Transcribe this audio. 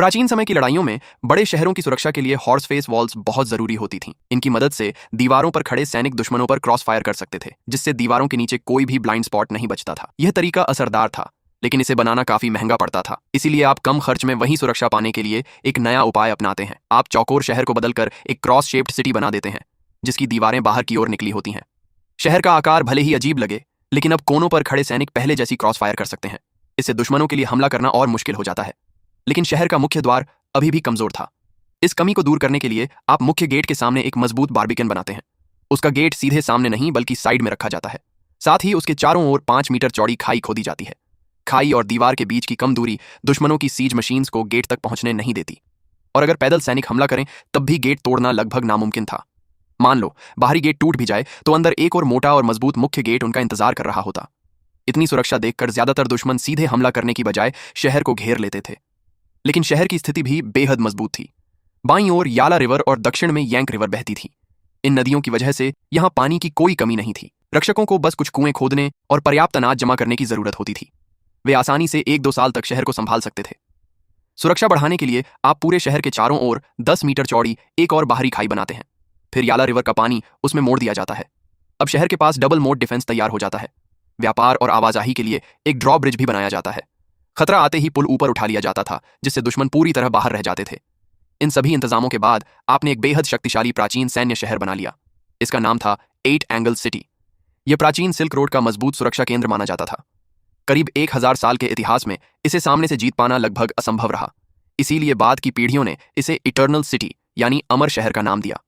प्राचीन समय की लड़ाइयों में बड़े शहरों की सुरक्षा के लिए हॉर्स फेस वॉल्स बहुत जरूरी होती थीं। इनकी मदद से दीवारों पर खड़े सैनिक दुश्मनों पर क्रॉस फायर कर सकते थे, जिससे दीवारों के नीचे कोई भी ब्लाइंड स्पॉट नहीं बचता था। यह तरीका असरदार था, लेकिन इसे बनाना काफी महंगा पड़ता था। इसीलिए आप कम खर्च में वही सुरक्षा पाने के लिए एक नया उपाय अपनाते हैं। आप चौकोर शहर को बदलकर एक क्रॉस शेप्ड सिटी बना देते हैं, जिसकी दीवारें बाहर की ओर निकली होती हैं। शहर का आकार भले ही अजीब लगे, लेकिन अब कोनों पर खड़े सैनिक पहले जैसी क्रॉस फायर कर सकते हैं। इससे दुश्मनों के लिए हमला करना और मुश्किल हो जाता है। लेकिन शहर का मुख्य द्वार अभी भी कमजोर था। इस कमी को दूर करने के लिए आप मुख्य गेट के सामने एक मजबूत बारबिकन बनाते हैं। उसका गेट सीधे सामने नहीं बल्कि साइड में रखा जाता है। साथ ही उसके चारों ओर 5 मीटर चौड़ी खाई खोदी जाती है। खाई और दीवार के बीच की कम दूरी दुश्मनों की सीज मशीन्स को गेट तक पहुंचने नहीं देती, और अगर पैदल सैनिक हमला करें तब भी गेट तोड़ना लगभग नामुमकिन था। मान लो बाहरी गेट टूट भी जाए तो अंदर एक और मोटा और मजबूत मुख्य गेट उनका इंतजार कर रहा होता। इतनी सुरक्षा देखकर ज्यादातर दुश्मन सीधे हमला करने की बजाय शहर को घेर लेते थे। लेकिन शहर की स्थिति भी बेहद मजबूत थी। बाईं ओर याला रिवर और दक्षिण में यैंक रिवर बहती थी। इन नदियों की वजह से यहां पानी की कोई कमी नहीं थी। रक्षकों को बस कुछ कुएं खोदने और पर्याप्त अनाज जमा करने की जरूरत होती थी। वे आसानी से 1-2 साल तक शहर को संभाल सकते थे। सुरक्षा बढ़ाने के लिए आप पूरे शहर के चारों ओर 10 मीटर चौड़ी एक और बाहरी खाई बनाते हैं। फिर याला रिवर का पानी उसमें मोड़ दिया जाता है। अब शहर के पास डबल मोड डिफेंस तैयार हो जाता है। व्यापार और आवाजाही के लिए एक ड्रॉ ब्रिज भी बनाया जाता है। खतरा आते ही पुल ऊपर उठा लिया जाता था, जिससे दुश्मन पूरी तरह बाहर रह जाते थे। इन सभी इंतजामों के बाद आपने एक बेहद शक्तिशाली प्राचीन सैन्य शहर बना लिया। इसका नाम था 8 एंगल सिटी। यह प्राचीन सिल्क रोड का मजबूत सुरक्षा केंद्र माना जाता था। करीब 1000 साल के इतिहास में इसे सामने से जीत पाना लगभग असंभव रहा। इसीलिए बाद की पीढ़ियों ने इसे इटर्नल सिटी यानी अमर शहर का नाम दिया।